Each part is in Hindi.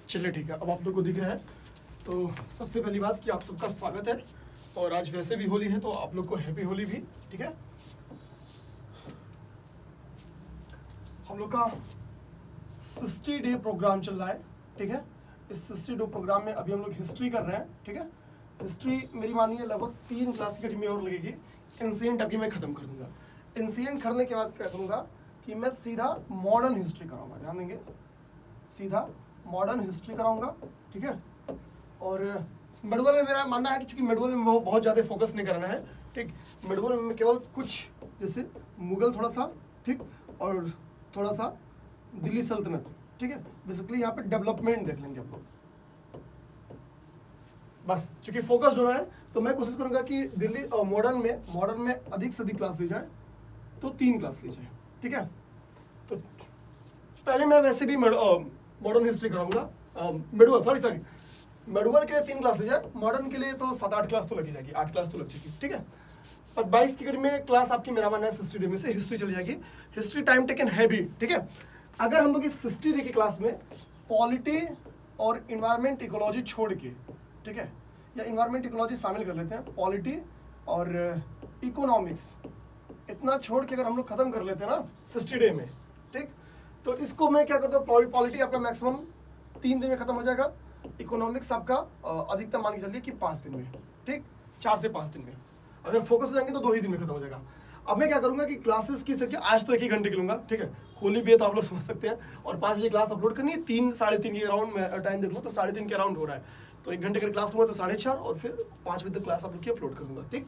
चलिए ठीक है, अब आप लोग को दिख रहा है। तो सबसे पहली बात कि आप सबका स्वागत है, और आज वैसे भी होली है तो आप लोग को हैप्पी होली भी। ठीक है, हम लोग का 60 डे प्रोग्राम चल रहा है। ठीक है, इस 60 डे प्रोग्राम में अभी हम लोग हिस्ट्री कर रहे हैं। ठीक है, हिस्ट्री मेरी मानिए लगभग 3 क्लास की में और लगेगी। एंशिएंट अभी मैं खत्म कर दूंगा। एंशिएंट करने के बाद क्या करूंगा कि मैं सीधा मॉडर्न हिस्ट्री कराऊंगा। ध्यान देंगे, सीधा मॉडर्न हिस्ट्री कराऊंगा। ठीक है, और मेडुअल में मेरा मानना है कि चूंकि मेडुअल में बहुत ज़्यादा फोकस नहीं करना है। ठीक, मेडुअल में केवल कुछ जैसे मुगल थोड़ा सा, ठीक, और थोड़ा सा दिल्ली सल्तनत। ठीक है, बेसिकली यहाँ पे डेवलपमेंट देख लेंगे आप लोग, बस। चूंकि फोकस होना है तो मैं कोशिश करूंगा कि दिल्ली मॉडर्न में अधिक से अधिक क्लास ली जाए, तो 3 क्लास ली जाए। ठीक है, तो पहले मैं वैसे भी मॉडर्न हिस्ट्री कराऊंगा। मेडुअल के लिए 3 क्लास ली जाए, मॉडर्न के लिए तो 7-8 क्लास तो लगी जाएगी, 8 क्लास तो लग जाएगी। ठीक है, पर 22 की करीब में क्लास आपकी मेरा मानना है 60 डे में से हिस्ट्री चली जाएगी। हिस्ट्री टाइम टेकन है भी। ठीक है, अगर हम लोग इस 60 डे की क्लास में पॉलिटी और इन्वायरमेंट इकोलॉजी छोड़ के, ठीक है, या इन्वायरमेंट इकोलॉजी शामिल कर लेते हैं, पॉलिटी और इकोनॉमिक्स इतना छोड़ के अगर हम लोग खत्म कर लेते हैं ना 60 डे में, ठीक, तो इसको मैं क्या करता हूँ, पॉलिटी आपका मैक्सिमम 3 दिन में खत्म हो जाएगा। इकोनॉमिक्स आपका अधिकतम मान के चलिए कि 5 दिन में, ठीक, 4 से 5 दिन में। अगर फोकस हो जाएंगे तो 2 ही दिन में खत्म हो जाएगा। अब मैं क्या करूंगा कि क्लासेस की संख्या आज तो 1 घंटे की लूंगा। ठीक है, होली भी है तो आप लोग समझ सकते हैं, और 5 बजे क्लास अपलोड करनी है, 3-3:30 के अराउंड में टाइम देख लो तो 3:30 के अराउंड हो रहा है। तो 1 घंटे का क्लास लूंगा तो 4:30, और फिर 5 बजे तक क्लास आप लोग की अपलोड कर दूंगा। ठीक,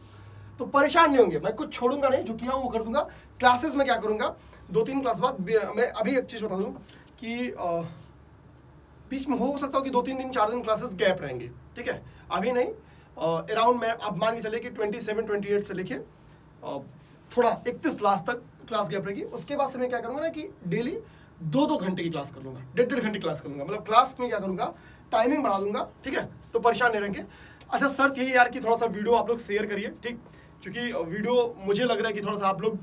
तो परेशान नहीं होंगे, मैं कुछ छोड़ूंगा नहीं, जो किया वो कर दूंगा। क्लासेस में क्या करूंगा, 2-3 क्लास बाद मैं अभी एक चीज बता दूं कि बीच में हो सकता हो कि 2-3 दिन 4 दिन क्लासेस गैप रहेंगे। ठीक है, अभी नहीं, अराउंड मैं अब मान के चलिए कि 27-28 से लेके थोड़ा 31 लास्ट तक क्लास गैप रहेगी। उसके बाद से मैं क्या करूंगा ना कि डेली 2-2 घंटे की क्लास कर लूंगा, 1.5 घंटे क्लास कर लूंगा। मतलब क्लास में क्या करूंगा, टाइमिंग बढ़ा दूंगा। ठीक है, तो परेशान नहीं रहेंगे। अच्छा, शर्त यही यार कि थोड़ा सा वीडियो आप लोग शेयर करिए। ठीक, क्योंकि वीडियो मुझे लग रहा है कि थोड़ा सा आप लोग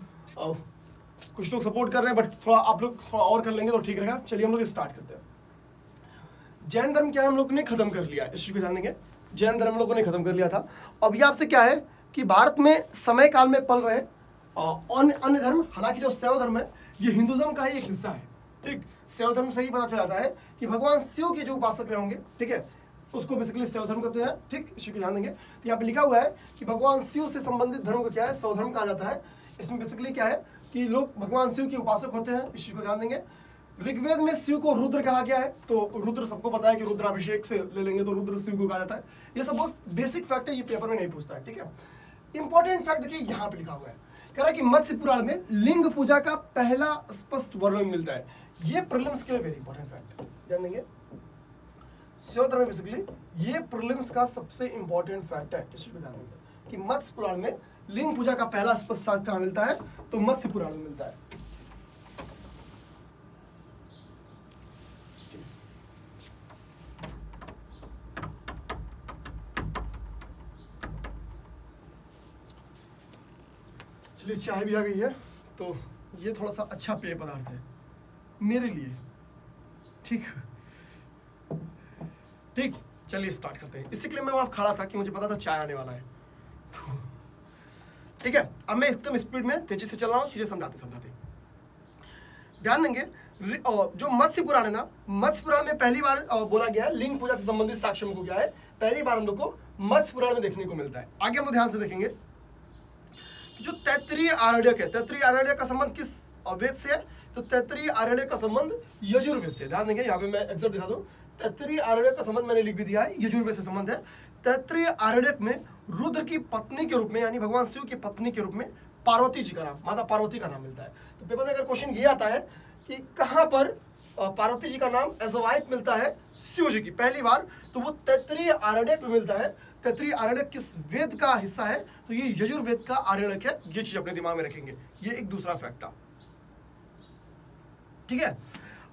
कुछ लोग सपोर्ट कर रहे हैं, बट थोड़ा आप लोग थोड़ा और कर लेंगे तो ठीक रहेगा। चलिए हम लोग स्टार्ट करते हैं। जैन धर्म क्या हम लोग ने खत्म कर लिया, इस चीज को जानेंगे। जैन धर्म लोगों ने खत्म कर लिया था। अब ये आपसे क्या है कि भारत में समय काल में पल रहे अन्य धर्म, हालांकि जो शैव धर्म है ये हिंदुज्म का ही एक हिस्सा है। ठीक, शैव धर्म से ही पता चल जाता है कि भगवान शिव के जो उपासक रहे होंगे, ठीक है, उसको बेसिकली शैव धर्म कहते हैं। ठीक, इसी को ध्यान देंगे। तो यहाँ पे लिखा हुआ है कि भगवान शिव से संबंधित धर्म को क्या है, शैव धर्म कहा जाता है। इसमें बेसिकली क्या है कि लोग भगवान शिव के उपासक होते हैं, इस चीज को ध्यान देंगे। ऋग्वेद में शिव को रुद्र कहा गया है, तो रुद्र सबको पता है कि रुद्राभिषेक से ले लेंगे तो रुद्र शिव को कहा जाता है। ये सब बहुत बेसिक फैक्ट है, ये पेपर में नहीं पूछता है। ठीक है, इंपॉर्टेंट फैक्ट देखिए यहाँ पे लिखा हुआ है, कह रहा है कि मत्स्य पुराण में लिंग पूजा का पहला स्पष्ट वर्णन मिलता है। ये प्रीलिम्स के लिए वेरी इंपॉर्टेंट फैक्ट जान देंगे। शैव धर्म में बेसिकली ये प्रीलिम्स का सबसे इंपॉर्टेंट फैक्ट है, इस पे ध्यान देंगे कि मत्स्य पुराण में लिंग पूजा का पहला स्पष्ट साक्ष्य कहाँ मिलता है, तो मत्स्य पुराण में मिलता है। चलिए, चाय भी आ गई है, तो ये थोड़ा सा अच्छा पेय पदार्थ है मेरे लिए। ठीक ठीक, चलिए स्टार्ट करते हैं। इसी के लिए मैं वहां खड़ा था कि मुझे पता था चाय आने वाला है। ठीक है, अब मैं एकदम स्पीड में तेजी से चल रहा हूँ, चीजें समझाते समझाते। ध्यान देंगे, जो मत्स्य पुराण है ना, मत्स्य पुराण में पहली बार बोला गया है लिंग पूजा से संबंधित साक्ष्य हमको क्या है, पहली बार हम लोग को मत्स्य पुराण में देखने को मिलता है। आगे हम लोग ध्यान से देखेंगे कि जो तैत्तिरीय आरण्यक है, तैत्तिरीय आरण्यक का संबंध किस वेद से है, तो तैत्तिरीय आरण्यक का संबंध यजुर्वेद से। ध्यान देंगे, यहाँ पे मैं एग्जैक्ट दिखा दूं, तैत्तिरीय आरण्यक का संबंध मैंने लिख भी दिया है, यजुर्वेद से संबंध है। तैत्तिरीय आरण्यक में रुद्र की पत्नी के रूप में, यानी भगवान शिव की पत्नी के रूप में पार्वती जी का नाम, माता पार्वती का नाम मिलता है। तो पेपर में अगर क्वेश्चन ये आता है कि कहाँ पर पार्वती जी का नाम एज अ वाइफ मिलता है शिव जी की पहली बार, तो वो तैत्तिरीय आरण्यक में मिलता है। तैत्तिरीय आरण्यक किस वेद का हिस्सा है, तो ये यजुर्वेद का आरण्यक है। ये चीज अपने दिमाग में रखेंगे, ये एक दूसरा फैक्ट था। ठीक है,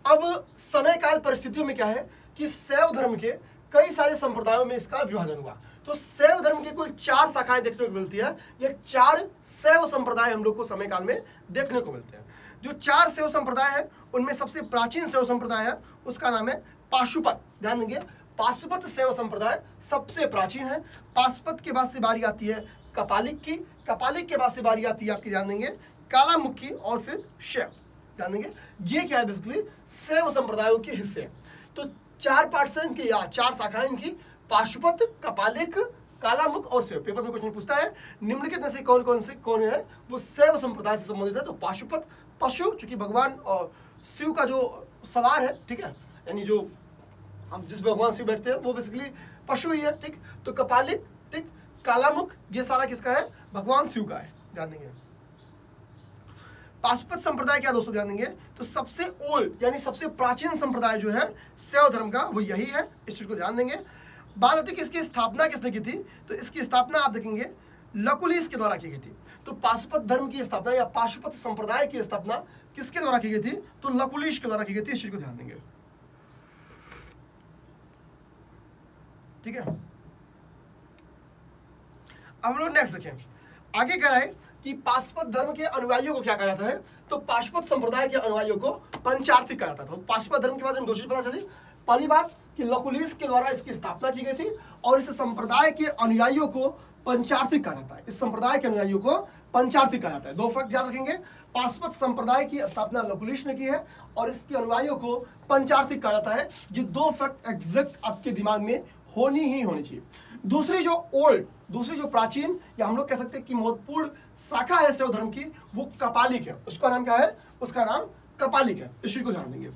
अब समय काल परिस्थितियों में क्या है कि शैव धर्म के कई सारे संप्रदायों में इसका विभाजन हुआ। तो शैव धर्म की कुल 4 शाखाएं देखने को मिलती है। ये 4 शैव संप्रदाय हम लोग को समय काल में देखने को मिलते हैं। जो 4 शैव संप्रदाय है उनमें सबसे प्राचीन शैव संप्रदाय है, उसका नाम है पाशुपत, ध्यान देंगे पाशुपत शैव संप्रदाय सबसे प्राचीन है। पाशुपत के बाद से बारी आती है कपालिक की, कपालिक के बाद से बारी आती है आपकी, ध्यान देंगे कालामुख की, और फिर शैव। ध्यान देंगे ये क्या है, बेसिकली शैव संप्रदायों के हिस्से हैं। तो 4 पार्ट्स हैं इनके, या 4 शाखाएं इनकी, पाशुपत, कपालिक, कालामुख और शैव। पेपर में क्वेश्चन पूछता है निम्नलिखित में से कौन है वो शैव संप्रदाय से संबंधित है। तो पाशुपत पशु, चूंकि भगवान शिव का जो सवार है, ठीक है, यानी जो हम जिस भगवान शिव बैठते हैं वो बेसिकली पशु ही है, ठीक। तो कपालिक, ठीक, कालामुख, ये सारा किसका है, भगवान शिव का है, ध्यान देंगे। पाशुपत संप्रदाय क्या दोस्तों, ध्यान देंगे तो सबसे ओल्ड यानी सबसे प्राचीन संप्रदाय जो है शैव धर्म का वो यही है, इस चीज को ध्यान देंगे। बात आती है कि इसकी स्थापना किसने की थी, तो इसकी स्थापना आप देखेंगे लकुलिश के द्वारा की गई थी। तो पाशुपत धर्म की स्थापना या पाशुपत संप्रदाय की स्थापना किसके द्वारा की गई थी, तो लकुलिश के द्वारा की गई थी, इस चीज को ध्यान देंगे, ठीक है। अब हम लोग नेक्स्ट देखें, आगे कह रहा है कि पाशुपत धर्म के अनुयायियों को क्या कहा जाता है, तो पाशुपत संप्रदाय के अनुयायियों को पंचार्थी कहा जाता था। पाशुपत धर्म के बारे में दो चीज पता चली, पहली बात कि लकुलिश के द्वारा इसकी स्थापना की गई थी, और इस संप्रदाय के अनुयायियों को पंचार्थी कहा जाता है। इस संप्रदाय के अनुयायियों को पंचार्थी कहा जाता है। दो फर्क याद रखेंगे, पाशुपत संप्रदाय की स्थापना लकुलिश ने की है और इसके अनुयायियों को पंचार्थी कहा जाता है। ये दो फैक्ट एग्जैक्ट आपके दिमाग में होनी ही होनी चाहिए। दूसरी जो प्राचीन या हम लोग कह सकते हैं कि महत्वपूर्ण शाखा है शैव धर्म की, वो कपालिक है। उसका नाम क्या है, उसका नाम कपालिक है, इसी को ध्यान देंगे।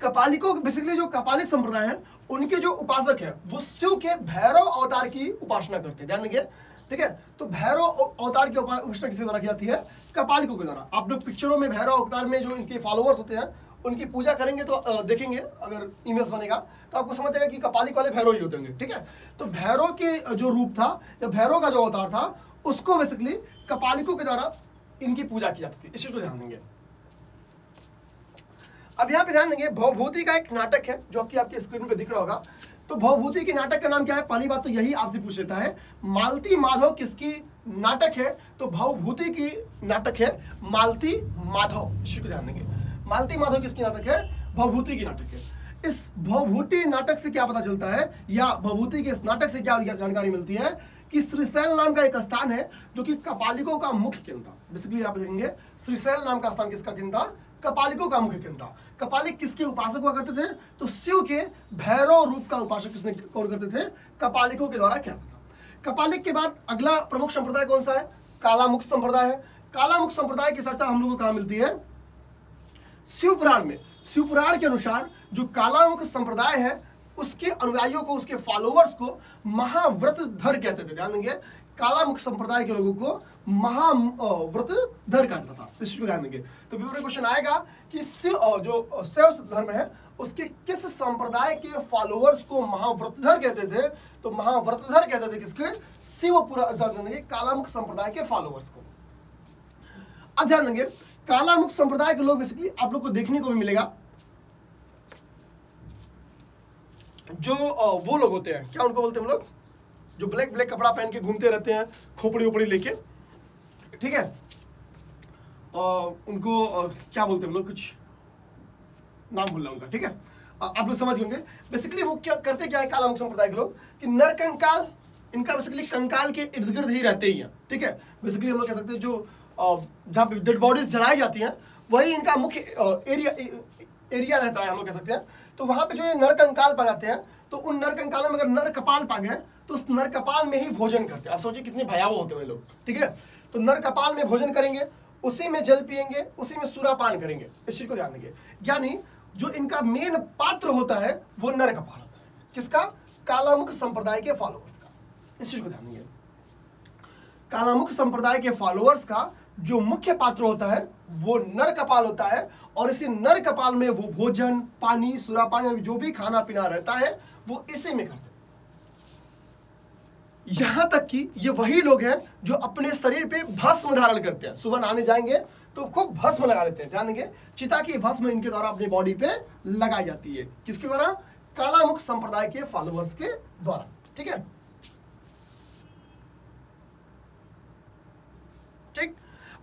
कपालिकों, बेसिकली जो कपालिक संप्रदाय है उनके जो उपासक है वो शिव के भैरव अवतार की उपासना करते हैं, ध्यान देंगे, ठीक है। तो भैरव अवतार की उपासना किसके द्वारा की जाती है, कपालिकों के द्वारा। आप लोग पिक्चरों में भैरव अवतार में जो इनके फॉलोअर्स होते हैं उनकी पूजा करेंगे तो देखेंगे, अगर इमेज बनेगा तो आपको समझ आएगा कि कपालिक वाले भैरव ही होते होंगे, ठीक है। तो भैरव के जो रूप था या भैरव का जो अवतार था उसको बेसिकली कपालिकों के द्वारा इनकी पूजा की जाती थी, इस चीज को ध्यान देंगे। अब यहाँ पे ध्यान देंगे भवभूति का एक नाटक है जो कि आपके स्क्रीन पे दिख रहा होगा। तो भवभूति के नाटक का नाम क्या है, पहली बात तो यही आपसे पूछ लेता है, मालती माधव किसकी नाटक है, तो भवभूति की नाटक है मालती माधव, इसी को ध्यान देंगे। मालती माधव किसकी नाटक है, भवभूति की नाटक है। इस भवभूति नाटक से क्या पता चलता है, या भवभूति के इस नाटक से क्या जानकारी मिलती है कि श्रीशैल नाम का एक स्थान है जो कि कपालिकों का मुख्य केंद्र था। बेसिकली आप देखेंगे श्रीशैल नाम का स्थान किसका केंद्र था, कपालिकों का मुख्य केंद्र था। कपालिक किसके उपासक हुआ करते थे, तो शिव के भैरव रूप का उपासक किसने कौन करते थे, कपालिकों के द्वारा किया था। कपालिक के बाद अगला प्रमुख संप्रदाय कौन सा है, कालामुख संप्रदाय है। कालामुख संप्रदाय की चर्चा हम लोगों को कहां मिलती है, शिवपुराण में। शिवपुराण के अनुसार जो कालामुख संप्रदाय है उसके अनुयायियों को, उसके फॉलोअर्स को महाव्रतधर कहते थे, ध्यान देंगे। कालामुख संप्रदाय के लोगों को महाव्रतधर कहा जाता था, इस चीज को ध्यान देंगे। तो पेपर में क्वेश्चन आएगा कि जो शैव धर्म है उसके किस संप्रदाय के फॉलोअर्स को महाव्रतधर कहते थे, तो महाव्रतधर कहते थे किसके, शिवपुराण कालामुख संप्रदाय के फॉलोअर्स को। अब ध्यान देंगे कालामुख संप्रदाय के लोग बेसिकली आप लोग को देखने को भी मिलेगा, जो वो लोग होते हैं, क्या उनको बोलते हैं हम लोग, जो ब्लैक ब्लैक कपड़ा पहन के घूमते रहते हैं, खोपड़ी उपड़ी लेके, ठीक है। उनको क्या बोलते हैं हम लोग, कुछ नाम भूल रहा उनका, ठीक है। आप लोग समझ होंगे। बेसिकली वो क्या करते, क्या है कालामुख संप्रदाय के लोग कि नरकंकाल इनका बेसिकली कंकाल के इर्द गिर्द ही रहते ही हैं, ठीक है। बेसिकली हम लोग कह सकते हैं जो जहाँ पे डेड बॉडीज जलाई जाती हैं वही इनका मुख्य एरिया रहता है, हम लोग कह सकते हैं। तो वहां पे जो ये नर कंकाल पा जाते हैं, तो उन नर कंकालों में अगर नर कपाल पा गए तो उस नर कपाल में ही भोजन करते हैं। आप सोचिए कितने भयावह होते हैं लोग, ठीक है। तो नर कपाल में भोजन करेंगे, उसी में जल पिएंगे, उसी में सूरापान करेंगे, इस चीज को ध्यान देंगे। यानी जो इनका मेन पात्र होता है वो नर कपाल होता है, किसका, कालामुख संप्रदाय के फॉलोअर्स का, इस चीज को ध्यान देंगे। कालामुख संप्रदाय के फॉलोअर्स का जो मुख्य पात्र होता है वो नर कपाल होता है, और इसी नर कपाल में वो भोजन, पानी, सुरापान, जो भी खाना पीना रहता है वो इसी में करते हैं। यहां तक कि ये वही लोग हैं जो अपने शरीर पे भस्म धारण करते हैं, सुबह नहाने जाएंगे तो खूब भस्म लगा लेते हैं, ध्यान देंगे। चिता की भस्म इनके द्वारा अपनी बॉडी पे लगाई जाती है, किसके द्वारा, कालामुख संप्रदाय के फॉलोअर्स के द्वारा, ठीक है। ठीक,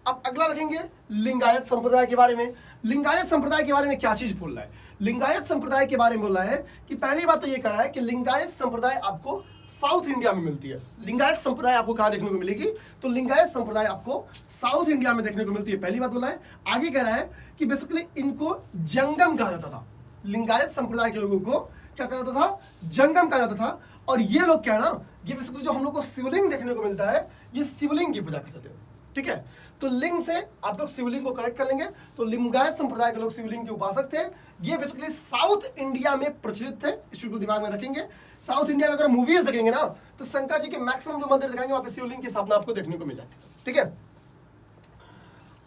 अब अगला देखेंगे लिंगायत संप्रदाय के बारे में। लिंगायत संप्रदाय के बारे में क्या चीज बोल रहा है, लिंगायत संप्रदाय के बारे में बोल रहा है कि पहली बात तो ये कह रहा है कि लिंगायत संप्रदाय आपको साउथ इंडिया में मिलती है। लिंगायत संप्रदाय आपको कहां देखने को मिलेगी? तो लिंगायत संप्रदाय आपको साउथ इंडिया में देखने को मिलती है, पहली बात बोला है। आगे कह रहा है कि बेसिकली इनको जंगम कहा जाता था। लिंगायत संप्रदाय के लोगों को क्या कहा जाता था? जंगम कहा जाता था। और ये लोग क्या है ना, ये बेसिकली जो हम लोग को शिवलिंग देखने को मिलता है, ये शिवलिंग की पूजा करते थे। ठीक है, तो लिंग से आप लोग शिवलिंग को करेक्ट कर लेंगे। तो लिंगायत संप्रदाय के लोग शिवलिंग के उपासक थे। ये बेसिकली साउथ इंडिया में प्रचलित थे, इस चीज को दिमाग में रखेंगे। साउथ इंडिया में अगर मूवीज देखेंगे ना, तो शंकर जी के मैक्सिमम जो मंदिर दिखाएंगे वहां पे शिवलिंग की स्थापना आपको देखने को मिल जाती है। ठीक है,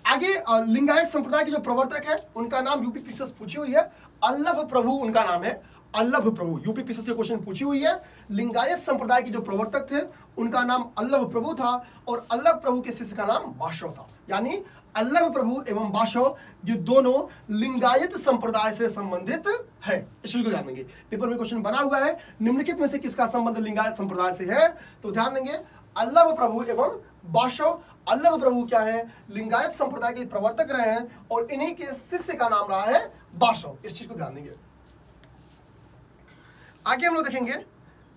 आगे लिंगायत संप्रदाय के जो प्रवर्तक है उनका नाम यूपी पीसीएस पूछी हुई है, अल्लभ प्रभु उनका नाम है। अल्लभ प्रभु यूपी पीसीएस से क्वेश्चन पूछी हुई है। लिंगायत संप्रदाय के जो प्रवर्तक थे उनका नाम अल्लभ प्रभु था और अल्लभ प्रभु के शिष्य का नाम बाशव था। यानी अल्लभ प्रभु एवं बाशव ये दोनों लिंगायत संप्रदाय से संबंधित है। इस चीज को ध्यान देंगे, पेपर में क्वेश्चन बना हुआ है निम्नलिखित में से किसका संबंध लिंगायत संप्रदाय से है? तो ध्यान देंगे अल्लभ प्रभु एवं बाशव। अल्लभ प्रभु क्या है? लिंगायत संप्रदाय के प्रवर्तक रहे हैं और इन्हीं के शिष्य का नाम रहा है बाशव। इस चीज को ध्यान देंगे। आगे हम लोग देखेंगे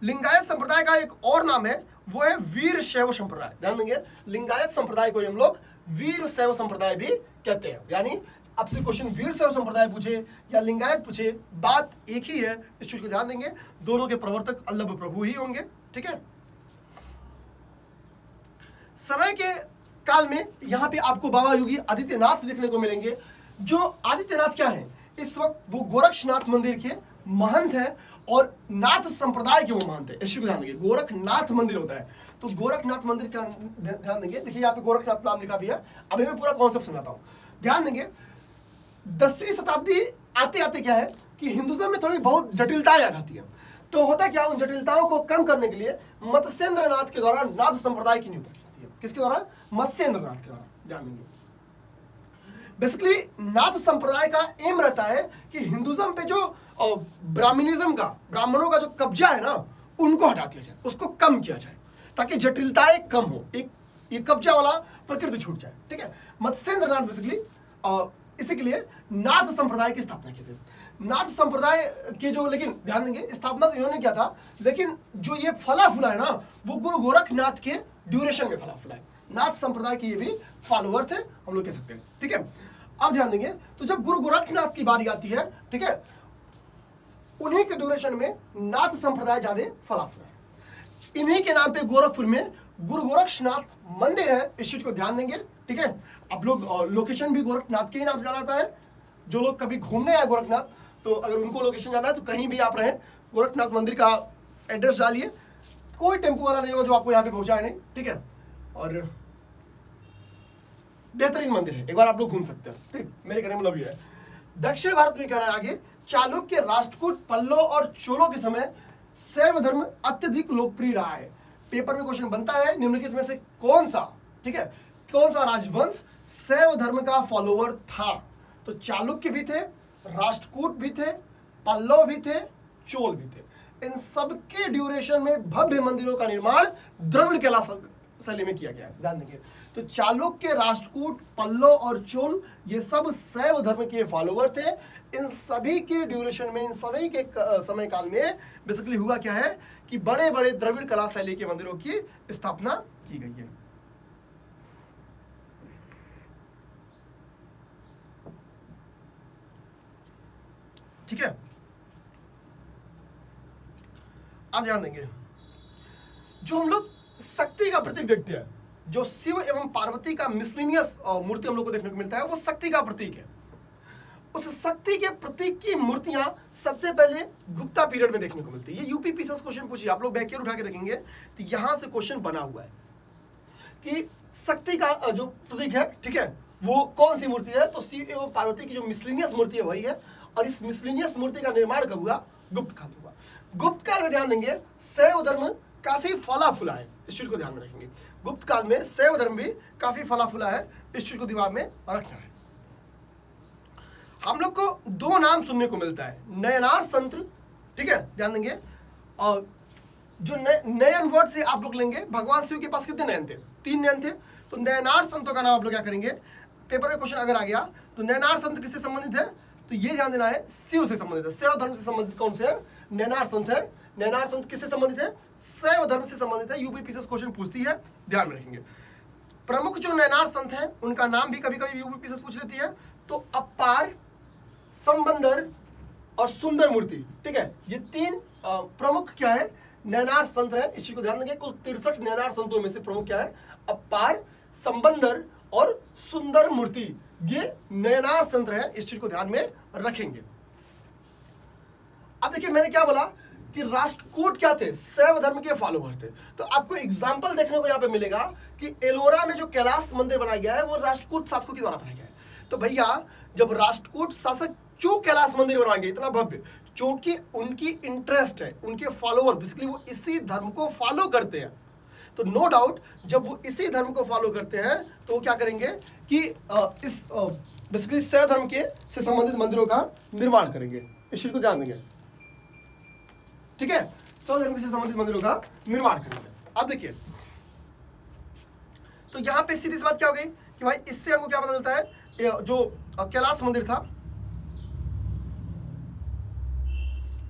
लिंगायत संप्रदाय का एक और नाम है, वो है वीर शैव संप्रदाय। ध्यान देंगे लिंगायत संप्रदाय को हम लोग वीर शैव संप्रदाय भी कहते हैं। यानी आपसे क्वेश्चन वीर शैव संप्रदाय पूछे या लिंगायत पूछे, बात एक ही है। इस चीज को ध्यान देंगे, दोनों के प्रवर्तक अल्लभ प्रभु ही होंगे। ठीक है, समय के काल में यहाँ पे आपको बाबा योगी आदित्यनाथ देखने को मिलेंगे। जो आदित्यनाथ क्या है? इस वक्त वो गोरक्षनाथ मंदिर के महंत है और नाथ संप्रदाय के वो महंत है। इस चीज को ध्यान देंगे, गोरखनाथ मंदिर होता है तो गोरखनाथ मंदिर का ध्यान देंगे। देखिए यहाँ पे गोरखनाथ नाम लिखा भी है। अभी मैं पूरा कॉन्सेप्ट समझाता हूँ, ध्यान देंगे। 10वीं शताब्दी आते आते क्या है कि हिंदुइज्म में थोड़ी बहुत जटिलताएं आ जाती है। तो होता क्या, उन जटिलताओं को कम करने के लिए मत्स्येंद्र नाथ के द्वारा नाथ संप्रदाय की नियुक्ति की है। किसके द्वारा? मत्स्येंद्र नाथ के द्वारा। ध्यान देंगे बेसिकली नाथ संप्रदाय का एम रहता है कि हिंदुइज्म पे जो ब्राह्मणिज्म का, ब्राह्मणों का जो कब्जा है ना, उनको हटा दिया जाए, उसको कम किया जाए ताकि जटिलताएं कम हो, एक ये कब्जा वाला प्रकृति छूट जाए। ठीक है, मत्स्येंद्र नाथ बेसिकली इसी के लिए नाथ संप्रदाय की स्थापना की थी। नाथ संप्रदाय के जो, लेकिन ध्यान देंगे स्थापना तो इन्होंने किया था, लेकिन जो ये फला फूला है ना, वो गुरु गोरखनाथ के ड्यूरेशन में फला फूला है। नाथ संप्रदाय के ये भी फॉलोअर थे, हम लोग कह सकते हैं। ठीक है, अब ध्यान देंगे तो जब गुरु गोरखनाथ की बारी आती है, ठीक है, उन्हीं के ड्यूरेशन में नाथ संप्रदाय ज्यादा फला फूला है। इन्हीं के नाम पे गोरखपुर में गुरु गोरक्षनाथ मंदिर है। इस चीज को ध्यान देंगे। ठीक है, आप लोग लोकेशन भी गोरखनाथ के ही नाम से जाना जाता है। जो लोग कभी घूमने आए गोरखनाथ, तो अगर उनको लोकेशन जाना है तो कहीं भी आप रहे, गोरखनाथ मंदिर का एड्रेस डालिए, कोई टेम्पो वाला नहीं होगा जो आपको यहाँ पे पहुंचाए नहीं। ठीक है, और बेहतरीन मंदिर है, एक बार आप लोग घूम सकते हैं। ठीक, मेरे कहने मतलब ये है। दक्षिण भारत में कह रहा है आगे, चालुक्य, राष्ट्रकूट, पल्लव और चोलों के समय शैव धर्म अत्यधिक लोकप्रिय रहा है। पेपर में क्वेश्चन बनता है निम्नलिखित में से कौन सा, ठीक है, कौन सा राजवंश शैव धर्म का फॉलोवर था? तो चालुक्य भी थे, राष्ट्रकूट भी थे, पल्लव भी थे, चोल भी थे। इन सबके ड्यूरेशन में भव्य मंदिरों का निर्माण द्रविड़ कला शैली में किया गया है। ध्यान देंगे तो चालुक्य, राष्ट्रकूट, पल्लव और चोल ये सब शैव धर्म के फॉलोवर थे। इन सभी के ड्यूरेशन में, इन सभी के समय काल में बेसिकली हुआ क्या है कि बड़े बड़े द्रविड़ कला शैली के मंदिरों की स्थापना की गई है। ठीक है, अब ध्यान देंगे जो हम लोग शक्ति का प्रतीक देखते हैं, जो शिव एवं पार्वती का मिसलिनियस मूर्ति हम लोग को देखने को मिलता है, वो शक्ति का प्रतीक है। उस शक्ति के प्रतीक की मूर्तियां सबसे पहले गुप्ता पीरियड में देखने को मिलती है। ये यूपी पीसीएस क्वेश्चन पूछिए, आप लोग बैक उठा के देखेंगे तो यहां से क्वेश्चन बना हुआ है कि शक्ति का जो प्रतीक है, ठीक है, वो कौन सी मूर्ति है? तो शिव एवं पार्वती की जो मिसलिनियस मूर्ति है वही है। और इस मिसलिनियस मूर्ति का निर्माण कब हुआ? गुप्त काल हुआ। गुप्त काल में ध्यान देंगे शैव धर्म काफी फला फूला है, इस चीज को ध्यान में रखेंगे। गुप्त काल में शैव धर्म भी काफी फला फूला है, इस चीज को दिमाग में रखना है। हम लोग को दो नाम सुनने को मिलता है, नयनार संत, ठीक है, ध्यान देंगे। और जो नयन वर्ड से आप लोग लेंगे, भगवान शिव के पास कितने नयन थे? 3 नयन थे। तो नयनार संतों का नाम आप लोग क्या करेंगे? पेपर में क्वेश्चन अगर आ गया तो नयनार संत किससे संबंधित है? तो ये ध्यान देना है, शिव से संबंधित है। शैव धर्म से संबंधित कौन से है? नैनार संत है। नैनार संत किससे संबंधित है? शैव धर्म से संबंधित है। यूपीपीसीएस क्वेश्चन पूछती है, ध्यान में रखेंगे। प्रमुख जो नैनार संत है उनका नाम भी कभी कभी यूपीपीसीएस पूछ लेती है। तो अपार, संबंदर और सुंदर मूर्ति, ठीक है, ये तीन प्रमुख क्या है? नैनार संत है। इस चीज को ध्यान देंगे। कुल 63 नैनार संतों में से प्रमुख क्या है? अपार, संबंदर और सुंदर मूर्ति, ये नैनार संत है। इस चीज को ध्यान में रखेंगे। अब देखिए मैंने क्या बोला कि राष्ट्रकूट क्या थे? शैव धर्म के फॉलोवर थे। तो आपको एग्जाम्पल देखने को यहां पे मिलेगा कि एलोरा में जो कैलाश मंदिर बनाया गया है वो राष्ट्रकूट शासकों के द्वारा बनाया गया है। तो भैया जब राष्ट्रकूट शासक क्यों कैलाश मंदिर बनवाएंगे इतना भव्य? क्योंकि उनकी इंटरेस्ट है, उनके फॉलोवर बेसिकली वो इसी धर्म को फॉलो करते हैं। तो नो डाउट जब वो इसी धर्म को फॉलो करते हैं तो वो क्या करेंगे कि इस बेसिकली शैव धर्म के से संबंधित मंदिरों का निर्माण करेंगे। इस चीज को ध्यान देंगे, ठीक है, शैव धर्म से संबंधित मंदिरों का निर्माण करेंगे। अब देखिए तो यहां पे सीधी सी बात क्या हो गई कि भाई इससे हमको क्या पता चलता है? जो कैलाश मंदिर था,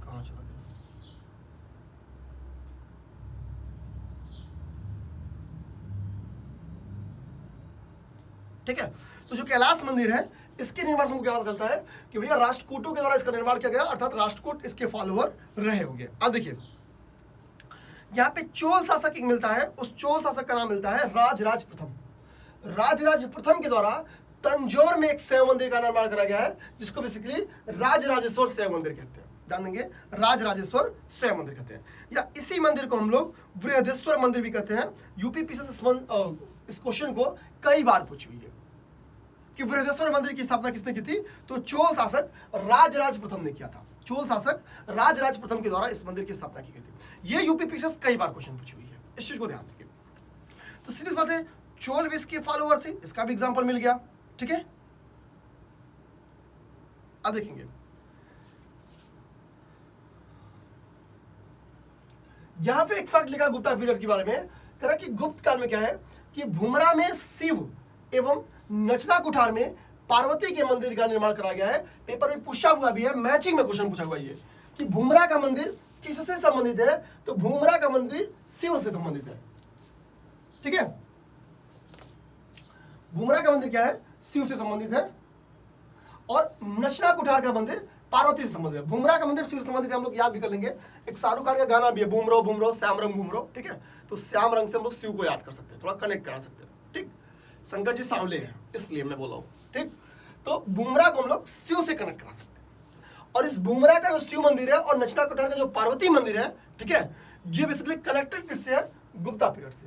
कहां चला गया? ठीक है, तो जो कैलाश मंदिर है इसके निर्माण से हमको क्या पता चलता है कि भैया राष्ट्रकूटों के द्वारा इसका निर्माण किया गया, अर्थात राष्ट्रकूट इसके फॉलोवर रहे होंगे। अब देखिए यहाँ पे चोल शासक एक मिलता है, उस चोल शासक का नाम मिलता है राजराज प्रथम। राजराज प्रथम के द्वारा तंजौर में एक शैव मंदिर का निर्माण करा गया है जिसको बेसिकली राजराजेश्वर शैव मंदिर कहते हैं। जान देंगे, राजराजेश्वर शैव मंदिर कहते हैं, या इसी मंदिर को हम लोग बृहदेश्वर मंदिर भी कहते हैं। यूपीपीसीएस इस क्वेश्चन को कई बार पूछी हुई है कि बृहदेश्वर मंदिर की स्थापना किसने की थी? तो चोल शासक राजराज प्रथम ने किया था। चोल शासक राजराज प्रथम के द्वारा इस मंदिर की स्थापना की गई थी। ये यूपीपीसीएस कई बार क्वेश्चन पूछी हुई है, इस चीज को ध्यान देंगे। तो सीधी बात है, चोल भी इसके फॉलोवर थे, इसका भी एग्जांपल मिल गया, ठीक है। अब देखेंगे यहां पे एक फैक्ट लिखा गुप्ता पीरियड के बारे में, कह रहा कि गुप्त काल में क्या है कि भूमरा में शिव एवं नचना कुठार में पार्वती के मंदिर का निर्माण कराया गया है। पेपर में पूछा हुआ भी है, मैचिंग में क्वेश्चन पूछा हुआ है कि भूमरा का मंदिर किससे संबंधित है? तो भूमरा का मंदिर शिव से संबंधित है, ठीक है। भूमरा का मंदिर क्या है? शिव से संबंधित है। और नचना कुठार का मंदिर पार्वती से संबंधित है। भूमरा का मंदिर शिव से संबंधित है, हम लोग याद भी कर लेंगे। एक शाहरुख खान का गाना भी है, बूमरो बूमरो श्याम रंग घूमरो, ठीक है। तो श्याम रंग से हम लोग शिव को याद कर सकते हैं, थोड़ा कनेक्ट करा सकते हैं, ठीक। शंकर जी सांवले हैं इसलिए मैं बोला हूं, ठीक। तो बुमरा को हम लोग शिव से कनेक्ट करा सकते हैं। और इस बुमरा का जो शिव मंदिर है और नचना कुठार का जो पार्वती मंदिर है, ठीक है, ये बेसिकली कनेक्टेड किससे है? गुप्ता पीरियड से,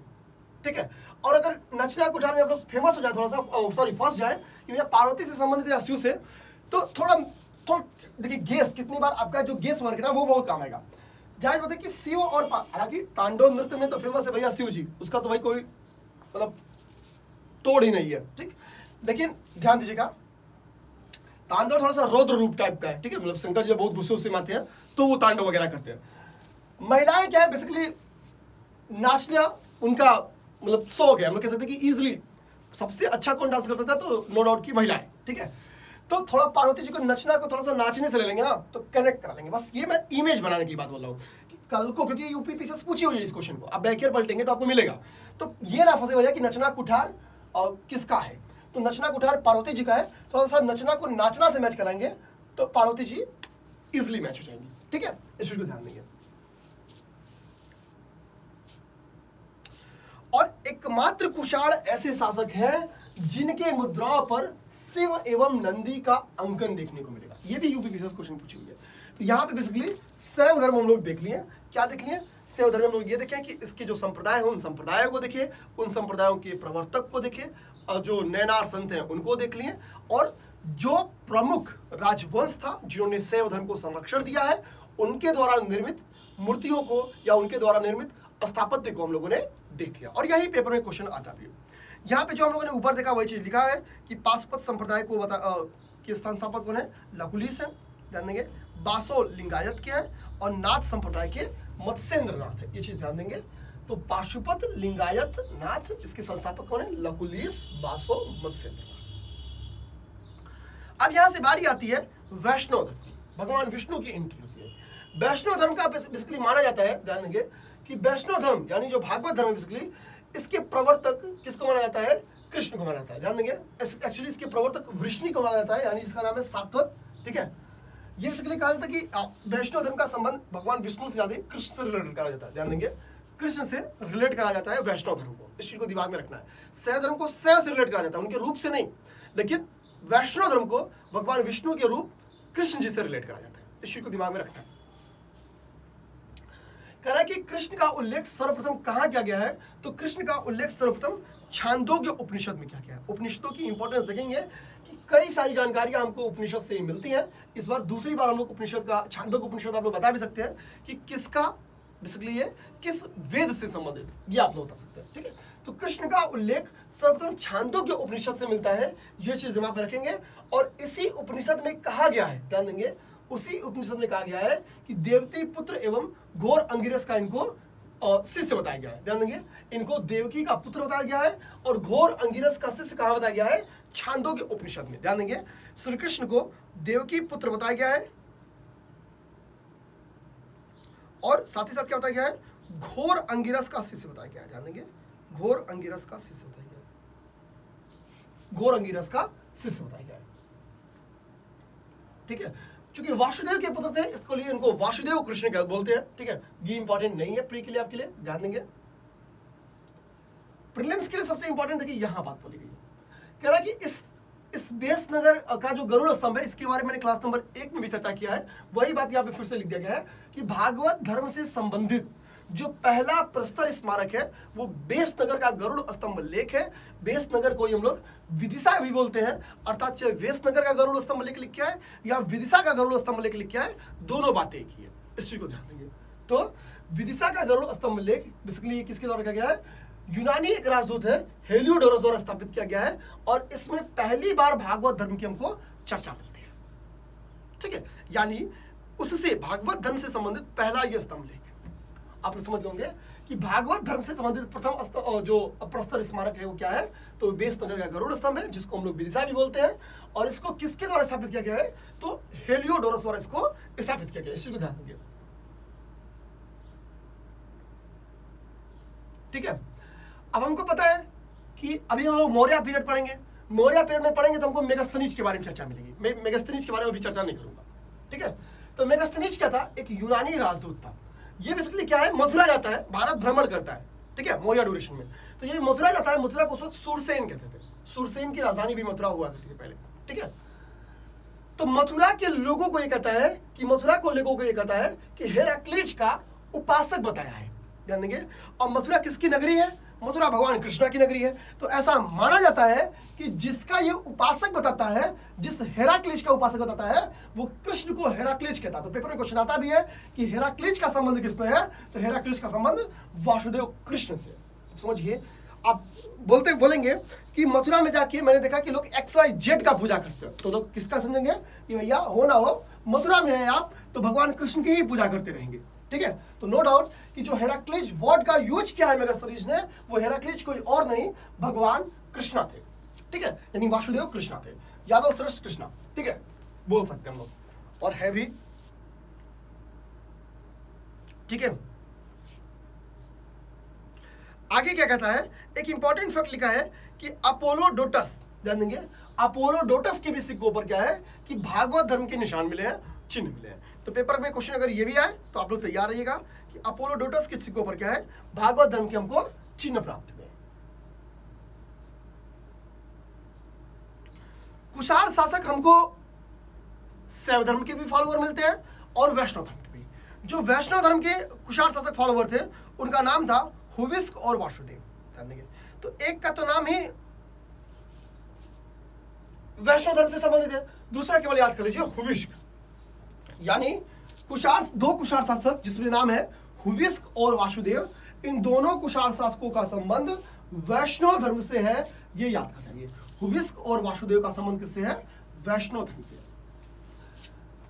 ठीक है। और अगर नचना कुठार में आप लोग फेमस हो जाए, थोड़ा सा सॉरी फंस जाए कि भैया पार्वती से संबंधित या शिव से, तो थोड़ा देखिए गेस कितनी बार आपका जो गेस वर्क है ना वो बहुत काम आएगा। जाहिर बात है कि शिव और हालांकि तांडव नृत्य में तो फेमस है भैया शिव जी, उसका तो भाई कोई मतलब तोड़ ही नहीं है, ठीक। लेकिन ध्यान दीजिएगा तांडव थोड़ा सा रौद्र रूप टाइप का है, ठीक है। मतलब शंकर जी बहुत गुस्से से आते हैं तो वो तांडव वगैरह करते हैं। महिलाएं क्या है बेसिकली नाचना उनका मतलब शौक है, हम लोग कह सकते हैं कि इजिली सबसे अच्छा कौन डांस कर सकता है? तो नो डाउट की महिलाएं, ठीक है। तो थोड़ा पार्वती जी को नचना को थोड़ा सा नाचने से ले लेंगे ना तो कनेक्ट करा लेंगे। बस ये मैं इमेज बनाने की बात बोल रहा हूँ कि कल को, क्योंकि यूपीपीसीएस पूछी हुई है इस क्वेश्चन को, आप बैक पलटेंगे तो आपको मिलेगा। तो ये ना फंसे भैया कि नचना कुठार और किसका है? तो नचना कुठार पार्वती जी का है। थोड़ा सा नचना को नाचना से मैच कराएंगे तो पार्वती जी इजिली मैच हो जाएंगी, ठीक है। इस चीज को ध्यान देंगे। और एकमात्र कुषाण ऐसे शासक हैं जिनके मुद्राओं पर शिव एवं नंदी का अंकन देखने को मिलेगा। ये भी यूपीपीसीएस क्वेश्चन पूछी हुई है। तो यहाँ पे बेसिकली शैव धर्म हम लोग देख लिए। क्या देख लिए? शैव धर्म हम लोग ये देखें कि इसके जो संप्रदाय है उन संप्रदायों को देखे, उन संप्रदायों के प्रवर्तक को देखे, और जो नैनार संत हैं उनको देख लिए, और जो प्रमुख राजवंश था जिन्होंने शैव धर्म को संरक्षण दिया है उनके द्वारा निर्मित मूर्तियों को या उनके द्वारा निर्मित स्थापत्य को हम लोगों ने देख लिया। और यही पेपर में क्वेश्चन आता भी है। यहाँ पे जो हम लोगों ने ऊपर देखा वही चीज लिखा है कि पाशुपत संप्रदाय को के स्थान स्थापक कौन है? लकुलिस है, ध्यान देंगे। बासो लिंगायत के है और नाथ संप्रदाय के मत्स्येंद्र नाथ है, ये चीज ध्यान देंगे। तो पाशुपत, लिंगायत, नाथ, इसके संस्थापक कौन है? लकुलिस, बासो, मत्स्येंद्र नाथ। अब यहां से बारी आती है वैष्णव धर्म की, भगवान विष्णु की एंट्री होती है। वैष्णव धर्म का बेसिकली माना जाता है, ध्यान देंगे कि वैष्णव धर्म यानी जो भागवत धर्म है बेसिकली इसके प्रवर्तक किसको माना जाता है? कृष्ण को माना जाता है। ध्यान देंगे एक्चुअली इसके प्रवर्तक वृष्णि को माना जाता है, यानी जिसका नाम है सात्वत। ठीक है, ये बेसिकली कहा जाता है कि वैष्णव धर्म का संबंध भगवान विष्णु से ज्यादा कृष्ण से रिलेटेड करा जाता है। ध्यान देंगे कृष्ण से रिलेट करा जाता है वैष्णव धर्म को, इस चीज को दिमाग में रखना है। शैव धर्म को शैव से रिलेट करा जाता है, उनके रूप से नहीं, लेकिन वैष्णव धर्म को भगवान विष्णु के रूप कृष्ण जी से रिलेट करा जाता है, इस चीज को दिमाग में रखना है। कह रहा है कि कृष्ण का उल्लेख सर्वप्रथम कहां किया गया है? तो कृष्ण का उल्लेख सर्वप्रथम छांदोग्य उपनिषद में किया गया है। उपनिषदों की इंपॉर्टेंस देखेंगे कि कई सारी जानकारियां हमको उपनिषद से मिलती हैं। इस बार दूसरी बार हम लोग उपनिषद का, छांदोग्य उपनिषद आप लोग बता भी सकते हैं कि किसका बेसिकली ये किस वेद से संबंधित, ये आप लोग बता सकते हैं। ठीक है, तो कृष्ण का उल्लेख सर्वप्रथम छांदोग्य उपनिषद से मिलता है, ये चीज दिमाग में रखेंगे। और इसी उपनिषद में कहा गया है, ध्यान देंगे उसी उपनिषद में कहा गया है कि देवती पुत्र एवं घोर अंगिरस का इनको शिष्य बताया गया है। ध्यान देंगे इनको देवकी का पुत्र बताया गया है और घोर अंगिरस का शिष्य कहां बताया गया है? छांदोग्य उपनिषद में। ध्यान देंगे श्री कृष्ण को देवकी पुत्र बताया गया है और साथ ही साथ क्या बताया गया है? घोर अंगिरस का शिष्य बताया गया है। ध्यान देंगे घोर अंगिरस का शिष्य बताया गया है, घोर अंगिरस का शिष्य बताया गया है। ठीक है, चूंकि वासुदेव के पुत्र थे इसको लिए इनको वासुदेव कृष्ण बोलते हैं। ठीक है, ये इंपॉर्टेंट नहीं है प्री के लिए, आपके लिए ध्यान देंगे। प्रीलिम्स के लिए सबसे इंपॉर्टेंट देखिए यहां बात बोली गई है, कह रहा है कि इस बेस नगर का जो गरुड़ स्तंभ है इसके बारे में मैंने क्लास नंबर 1 में भी चर्चा किया है, वही बात यहाँ पे फिर से लिख दिया गया है कि भागवत धर्म से संबंधित जो पहला प्रस्तर स्मारक है वो बेस नगर का गरुड़ स्तंभ लेख है। बेस नगर को हम लोग विदिशा भी बोलते हैं, अर्थात चाहे बेस नगर का गरुड़ स्तंभ लेख लिखा है या विदिशा का गरुड़ स्तंभ लेख लिखा है, दोनों बातें एक ही है, इस चीज को ध्यान देंगे। तो विदिशा का गरुड़ स्तंभ लेख बेसिकली किसके द्वारा किया गया है? यूनानी एक राजदूत है हेलियोडोरस द्वारा स्थापित किया गया है और इसमें पहली बार भागवत धर्म की हमको चर्चा मिलती है। ठीक है, यानी उससे भागवत धर्म से संबंधित पहला यह स्तंभ लेख है। आप लोग समझ होंगे कि भागवत धर्म से संबंधित प्रथम जो प्रस्तर स्मारक है वो क्या है? तो बेस नगर का गरुड़ स्तंभ है जिसको हम लोग विदिशा भी बोलते हैं और इसको किसके द्वारा स्थापित किया गया है? तो हेलियोडोरस द्वारा इसको स्थापित किया गया, इसी को ध्यान देंगे। ठीक है, अब हमको पता है कि अभी हम लोग मौर्य पीरियड पढ़ेंगे, मौर्य पीरियड में पढ़ेंगे तो हमको मेगास्थनीज के बारे में चर्चा मिलेगी। मैं मेगास्थनीज के बारे में भी चर्चा नहीं करूंगा। ठीक है, तो मेगास्थनीज क्या था? एक यूनानी राजदूत था। ये बेसिकली क्या है? मथुरा जाता है, भारत भ्रमण करता है। ठीक है, मौर्य ड्यूरेशन में तो ये मथुरा जाता है। मथुरा को उस वक्त सूरसेन कहते थे, सूरसेन की राजधानी भी मथुरा हुआ करती थी पहले। ठीक है, तो मथुरा के लोगों को ये कहता है कि मथुरा को लोगों को ये कहता है कि हेराक्लीज का उपासक बताया है। ध्यान देंगे, और मथुरा किसकी नगरी है? मथुरा भगवान कृष्णा की नगरी है। तो ऐसा माना जाता है कि जिसका ये उपासक बताता है, जिस हेराक्लीज का उपासक बताता है, वो कृष्ण को हेराक्लीज कहता है। तो पेपर में क्वेश्चन आता भी है कि हेराक्लीज का संबंध किससे है? तो हेराक्लीज का संबंध वासुदेव कृष्ण से। समझिए, आप बोलेंगे कि मथुरा में जाके मैंने देखा कि लोग XYZ का पूजा करते हैं, तो लोग किसका समझेंगे कि भैया हो ना हो मथुरा में है आप तो भगवान कृष्ण की ही पूजा करते रहेंगे। ठीक है, तो नो डाउट कि जो हेराक्लीज वर्ड का यूज किया है मेगास्थनीज ने, वो हेराक्लीज कोई और नहीं भगवान कृष्णा थे। ठीक है, यानी वासुदेव कृष्णा थे, यादव श्रेष्ठ कृष्णा। ठीक है, बोल सकते हैं हम लोग, और है भी। ठीक है, आगे क्या कहता है? एक इंपॉर्टेंट फैक्ट लिखा है कि अपोलोडोटस, ध्यान देंगे अपोलोडोटस के भी सिक्कों पर क्या है कि भागवत धर्म के निशान मिले हैं, चिन्ह मिले हैं। तो पेपर में क्वेश्चन अगर ये भी आए तो आप लोग तैयार रहिएगा कि अपोलोडोटस के सिक्कों पर क्या है? भागवत धर्म के हमको चिन्ह प्राप्त हुए। कुषाण शासक हमको शैव धर्म के भी फॉलोवर मिलते हैं और वैष्णव धर्म के भी। जो वैष्णव धर्म के कुषाण शासक फॉलोवर थे उनका नाम था हुविस्क और वासुदेव। ध्यान देंगे, तो एक का तो नाम ही वैष्णव धर्म से संबंधित है, दूसरा केवल याद कर लीजिए हुविस्क। यानी दो कुषाण शासक जिसमें नाम है हुविस्क और वासुदेव, इन दोनों कुषाण शासकों का संबंध वैष्णव धर्म से है, ये याद कर जाइए। हुविस्क और वासुदेव का संबंध किससे है? वैष्णव धर्म से।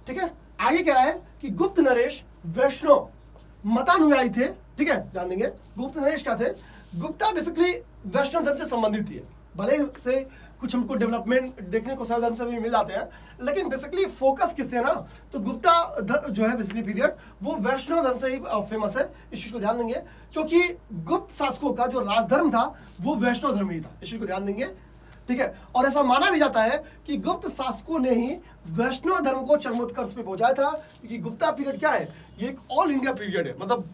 ठीक है, आगे कह रहा है कि गुप्त नरेश वैष्णव मतानुयायी थे। ठीक है, ध्यान देंगे गुप्त नरेश क्या थे? गुप्ता बेसिकली वैष्णव धर्म से संबंधित थी। भले से कुछ हमको डेवलपमेंट देखने को सैव धर्म से भी मिल जाते हैं, लेकिन बेसिकली फोकस किससे है ना, तो गुप्ता जो है बेसिकली पीरियड वो वैष्णव धर्म से ही फेमस है। इस चीज को ध्यान देंगे, क्योंकि गुप्त शासकों का जो राजधर्म था वो वैष्णव धर्म ही था। इस चीज को ध्यान देंगे, ठीक है। और ऐसा माना भी जाता है कि गुप्त शासकों ने ही वैष्णव धर्म को चरमोत्कर्ष पे पहुंचाया था, क्योंकि गुप्ता पीरियड क्या है, ये एक ऑल इंडिया पीरियड है, मतलब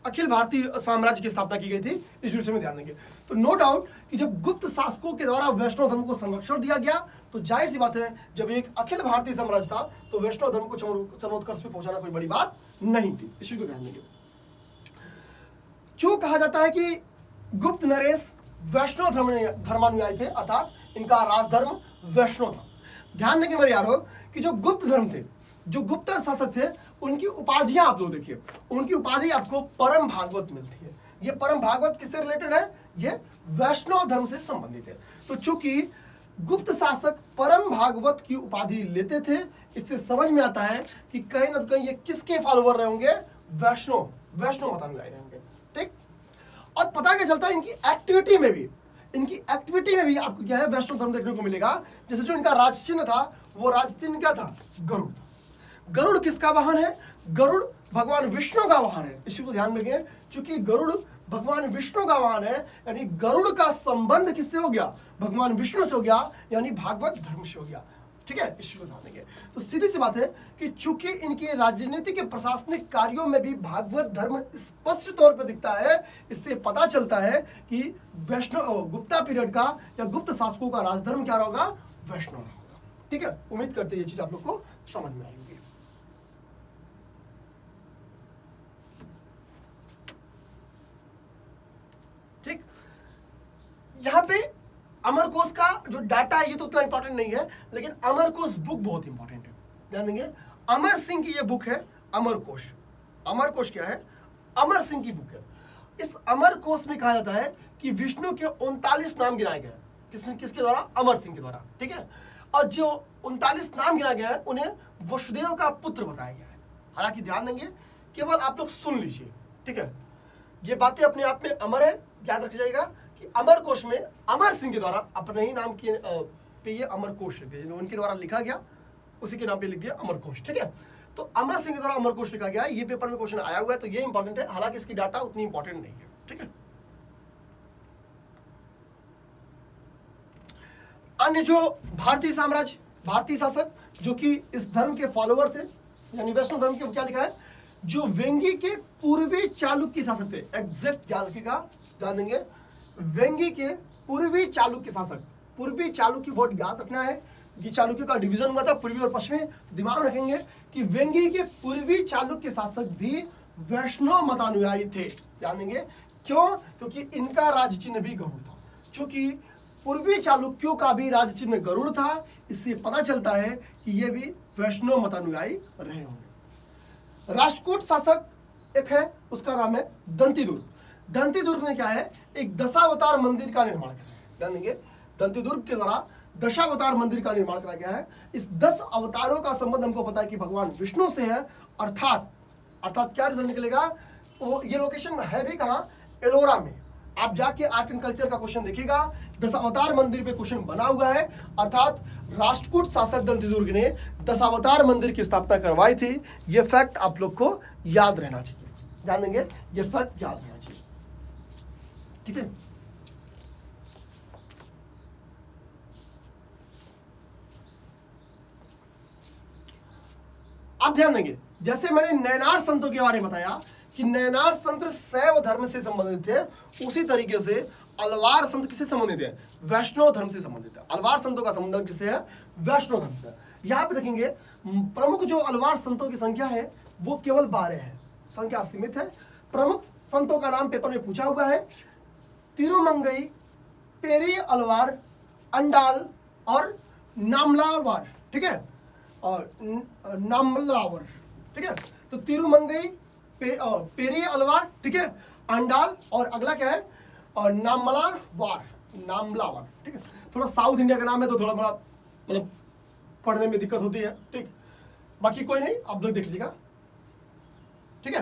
अखिल भारतीय साम्राज्य की स्थापना की गई थी। इस विषय में ध्यान देंगे। तो नो डाउट कि जब गुप्त शासकों के द्वारा वैष्णव धर्म को संरक्षण दिया गया, तो जाहिर सी बात है जब एक अखिल भारतीय साम्राज्य था तो वैष्णव धर्म को चरमोत्कर्ष पे पहुंचाना कोई बड़ी बात नहीं थी। इसी को ध्यान देंगे। क्यों कहा जाता है कि गुप्त नरेश वैष्णव धर्मानुयायी थे, अर्थात इनका राजधर्म वैष्णव था। ध्यान देंगे मेरे यारों कि जो गुप्त धर्म थे, जो गुप्त शासक थे, उनकी उपाधियां आप लोग देखिए, उनकी उपाधि आपको परम भागवत मिलती है। ये परम भागवत किससे रिलेटेड है, ये वैष्णव धर्म से संबंधित है। तो चूंकि गुप्त शासक परम भागवत की उपाधि लेते थे, इससे समझ में आता है कि कहीं ना कहीं ये किसके फॉलोवर रहे होंगे, वैष्णव मतानुयायी रहे होंगे, ठीक। और पता क्या चलता है इनकी एक्टिविटी में भी आपको क्या है, वैष्णव धर्म देखने को मिलेगा। जैसे जो इनका राज चिन्ह था, वो राज चिन्ह क्या था, गरुड़। गरुड़ किसका वाहन है, गरुड़ भगवान विष्णु का वाहन है। इसी को ध्यान रखें, चूंकि गरुड़ भगवान विष्णु का वाहन है, यानी गरुड़ का संबंध किससे हो गया, भगवान विष्णु से हो गया, यानी भागवत धर्म से हो गया, ठीक है। इस चीज को ध्यान देंगे। तो सीधी सी बात है कि चूंकि इनके राजनीतिक के प्रशासनिक कार्यों में भी भागवत धर्म स्पष्ट तौर पर दिखता है, इससे पता चलता है कि वैष्णव गुप्ता पीरियड का या गुप्त शासकों का राजधर्म क्या होगा, वैष्णव होगा, ठीक है। उम्मीद करते हैं ये चीज आप लोग को समझ में आएगी। ठीक, यहां पे अमरकोश का जो डाटा है ये तो उतना इंपॉर्टेंट नहीं है, लेकिन अमरकोश बुक बहुत इंपॉर्टेंट है। ध्यान देंगे, अमर सिंह की ये बुक है अमरकोश। अमरकोश क्या है, अमर सिंह की बुक है। इस अमरकोश में कहा जाता है कि विष्णु के 39 नाम गिनाए गए। किसके द्वारा, अमर सिंह के द्वारा, ठीक है। और जो 39 नाम गिनाए गए हैं उन्हें वसुदेव का पुत्र बताया गया है। हालांकि ध्यान देंगे, केवल आप लोग सुन लीजिए, ठीक है। ये बातें अपने आप में अमर है, याद रख जाएगा कि अमरकोश में अमर सिंह के द्वारा अपने ही नाम के पे ये अमरकोश लिख दिया, उनके द्वारा लिखा गया, उसी के नाम पे लिख दिया अमरकोश, ठीक है। तो अमर सिंह के द्वारा अमरकोश लिखा गया है, ये पेपर में क्वेश्चन आया हुआ है, तो ये इंपॉर्टेंट है। हालांकि इसकी डाटा उतनी इंपॉर्टेंट नहीं है, ठीक है। अन्य जो भारतीय साम्राज्य, भारतीय शासक जो कि इस धर्म के फॉलोअर थे, यानी वैष्णव धर्म के, क्या लिखा है, जो वेंगी के पूर्वी चालुक्य शासक थे। एग्जैक्ट याद रखिएगा, ध्यान देंगे, वेंगी के पूर्वी चालुक्य शासक। पूर्वी चालुक्य वर्ड याद रखना है, ये चालुक्य का डिवीजन हुआ था पूर्वी और पश्चिमी। दिमाग रखेंगे कि वेंगी के पूर्वी चालुक्य शासक भी वैष्णव मतानुयायी थे। ध्यान देंगे, क्यों, क्योंकि इनका राज चिन्ह भी गरुड़ था। चूंकि पूर्वी चालुक्यों का भी राज चिन्ह गरुड़ था, इससे पता चलता है कि ये भी वैष्णव मतानुयायी रहे होंगे। राष्ट्रकूट शासक एक है, उसका नाम है दंतीदुर्ग। दंतीदुर्ग ने क्या है, एक दशावतार मंदिर का निर्माण कराया है। ध्यान देंगे, दंतीदुर्ग के द्वारा दशावतार मंदिर का निर्माण कराया गया है। इस 10 अवतारों का संबंध हमको पता है कि भगवान विष्णु से है, अर्थात क्या रिजल्ट निकलेगा, वो ये लोकेशन है भी कहां, एलोरा में। आप जाके आर्ट एंड कल्चर का क्वेश्चन देखिएगा, दशावतार मंदिर पे क्वेश्चन बना हुआ है, अर्थात राष्ट्रकूट शासक दंतीदुर्ग ने दशावतार मंदिर की स्थापना करवाई थी। ये फैक्ट आप लोग को याद रहना चाहिए, ध्यान देंगे, ये फैक्ट याद रहना चाहिए, ठीक है। आप ध्यान देंगे, जैसे मैंने नैनार संतों के बारे में बताया कि नैनार संत शैव धर्म से संबंधित थे, उसी तरीके से अलवार संत किससे संबंधित है, वैष्णव धर्म से संबंधित है। अलवार संतों का संबंध किससे है, वैष्णव धर्म से। यहां पे देखेंगे प्रमुख जो अलवार संतों की संख्या है वो केवल 12 है, संख्या सीमित है। प्रमुख संतों का नाम पेपर में पूछा हुआ है, तिरुमंगई, पेरी अलवार, अंडाल और नामलावार, ठीक है, और नामलावर, ठीक है। तो तिरुमंगई, पेरी अलवार, ठीक है, अंडाल, और अगला क्या है, और नामलावार, ठीक है। थोड़ा साउथ इंडिया का नाम है तो थोड़ा बड़ा मतलब पढ़ने में दिक्कत होती है, ठीक। बाकी कोई नहीं, आप लोग देख लीजिएगा, ठीक है।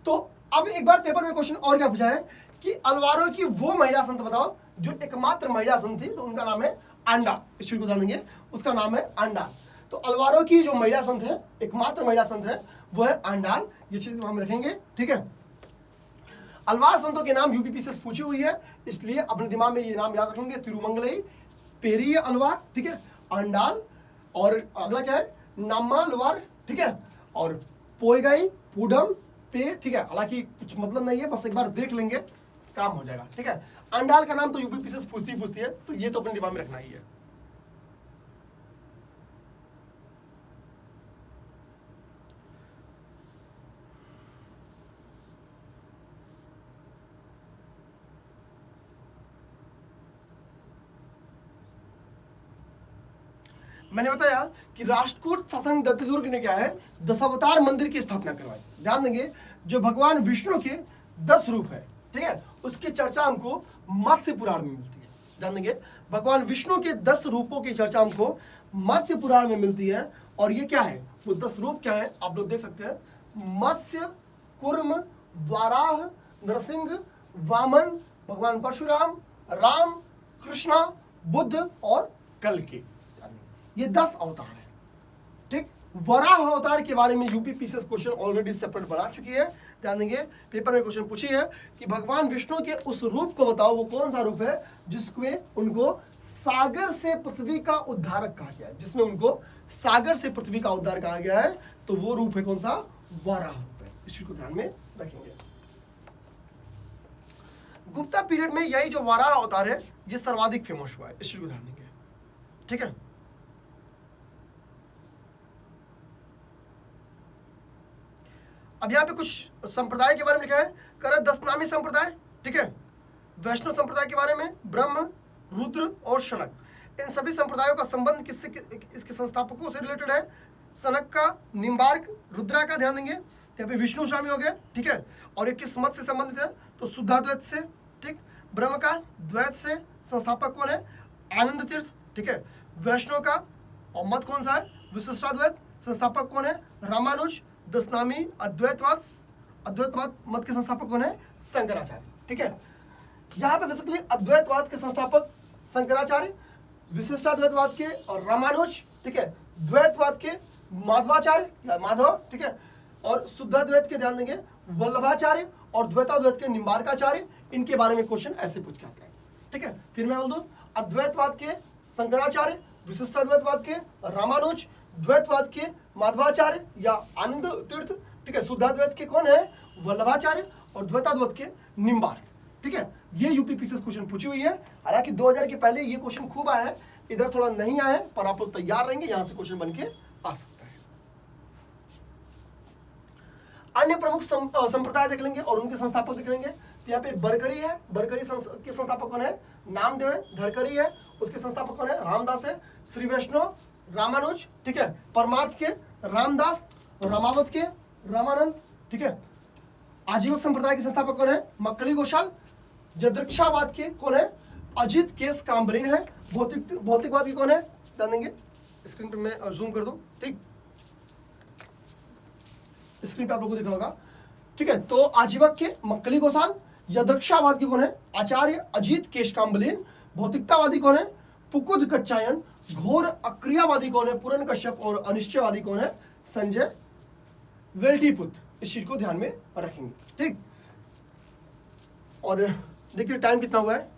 तो अब एक बार पेपर में क्वेश्चन और क्या पूछा है कि अलवारों की वो महिला संत बताओ जो एकमात्र महिला संत थी तो उनका नाम है आंडाल, इस चीज को ध्यान देंगे, उसका नाम है आंडाल। तो अलवारो की जो महिला संत है, एकमात्र महिला संत है, वो है आंडाल, ये चीज हम रखेंगे, ठीक है। अलवार संतों के नाम यूपी से पूछी हुई है, इसलिए अपने दिमाग में ये नाम याद रखेंगे, तिरुमंगलई, पेरिय अलवार, ठीक है, आंडाल, और अगला क्या है, नामालवार, ठीक है, और पोएगाई, पूडम, पे, ठीक है। हालांकि कुछ मतलब नहीं है, बस एक बार देख लेंगे काम हो जाएगा, ठीक है। आंडाल का नाम तो यूपी से पूछती है, तो ये तो अपने दिमाग में रखना ही है। मैंने बताया कि राष्ट्रकूट शासक दत्तदुर्ग ने क्या है, दशावतार मंदिर की स्थापना करवाई। ध्यान देंगे, जो भगवान विष्णु के 10 रूप है, ठीक है, उसकी चर्चा हमको मत्स्य पुराण में मिलती है। ध्यान देंगे, भगवान विष्णु के 10 रूपों की चर्चा हमको मत्स्य पुराण में मिलती है। और ये क्या है, वो 10 रूप क्या है, आप लोग देख सकते हैं, मत्स्य, कुर्म, वाराह, नरसिंह, वामन, भगवान परशुराम, राम, कृष्णा, बुद्ध और कल्कि, ये 10 अवतार है, ठीक। वराह अवतार के बारे में UP PCS question already separate बना चुकी है। ध्यान देंगे, पेपर में क्वेश्चन पूछी है कि भगवान विष्णु के उस रूप को बताओ, वो कौन सा रूप है जिसमें उनको सागर से पृथ्वी का उद्धारक कहा गया है, जिसमें उनको सागर से पृथ्वी का उद्धार कहा गया है, तो वो रूप है कौन सा, वराह रूप है। इस चीज को ध्यान में रखेंगे। गुप्ता पीरियड में यही जो वराह अवतार है, ये सर्वाधिक फेमस हुआ है, इस चीज को ध्यान देंगे, ठीक है। अब यहाँ पे कुछ संप्रदाय के बारे में लिखा है, कर दशनामी संप्रदाय, ठीक है, वैष्णव संप्रदाय के बारे में, ब्रह्म, रुद्र और शनक, इन सभी संप्रदायों का संबंध किससे, इसके संस्थापकों से रिलेटेड है। शनक का निम्बार्क, रुद्रा का ध्यान देंगे, यहाँ पे विष्णु स्वामी हो गया, ठीक है, और ये किस मत से संबंधित है, तो शुद्धाद्वैत से, ठीक। ब्रह्म का द्वैत से संस्थापक कौन है, आनंद तीर्थ, ठीक है। वैष्णव का और मत कौन सा है, विशिष्टाद्वैत, संस्थापक कौन है, रामानुज। दशनामी अद्वैतवाद मत के संस्थापक कौन है, शंकराचार्य, ठीक है। यहाँ पे बेसिकली अद्वैतवाद के संस्थापक शंकराचार्य, विशिष्टाद्वैतवाद के और रामानुज, ठीक है, द्वैतवाद के माधवाचार्य या माधव, ठीक है, और शुद्धाद्वैत के ध्यान देंगे वल्लभाचार्य, और द्वैताद्वैत के निम्बार्काचार्य। इनके बारे में क्वेश्चन ऐसे पूछ के आते हैं, ठीक है। फिर मैं बोल दूं, अद्वैतवाद के शंकराचार्य, विशिष्टाद्वैतवाद के रामानुज, द्वैतवाद के माधवाचार्य या आनंद तीर्थ, ठीक है। शुद्धाद्वैत के कौन है, वल्लभाचार्य, और द्वैताद्वैत के निम्बार्क, ठीक है। ये यूपी पीसीएस क्वेश्चन पूछी हुई है। हालांकि 2000 के पहले ये क्वेश्चन खूब आया है, इधर थोड़ा नहीं आया है, पर आप लोग तैयार रहेंगे, यहां से क्वेश्चन बन के आ सकता है। अन्य प्रमुख संप्रदाय देख लेंगे और उनके संस्थापक देख लेंगे। तो यहाँ पे बरकरी है, बरकरी के संस्थापक कौन है, नामदेव है। धरकरी है, उसके संस्थापक कौन है, रामदास है। श्री वैष्णव रामानुज, ठीक है। परमार्थ के रामदास, रामावत के रामानंद, ठीक है। आजीवक संप्रदाय के संस्थापक कौन है, मक्कली घोषाल। जदृक्षावाद के कौन है, अजित केस काम्बलिन है। भौतिकवाद के कौन है, ध्यान देंगे, स्क्रीन पे मैं जूम कर दूं, ठीक, स्क्रीन पे आप लोगों को दिख रहा होगा, ठीक है। तो आजीवक के मक्कली घोषाल। यदृक्षावाद के कौन है, आचार्य अजित केश काम्बलिन। भौतिकतावादी कौन है, पुकुद कच्चायन। घोर अक्रियावादी कौन है, पूरन कश्यप। और अनिश्चयवादी कौन है, संजय वेल्टीपुत्र। इस चीज को ध्यान में रखेंगे, ठीक। और देखिए टाइम कितना हुआ है,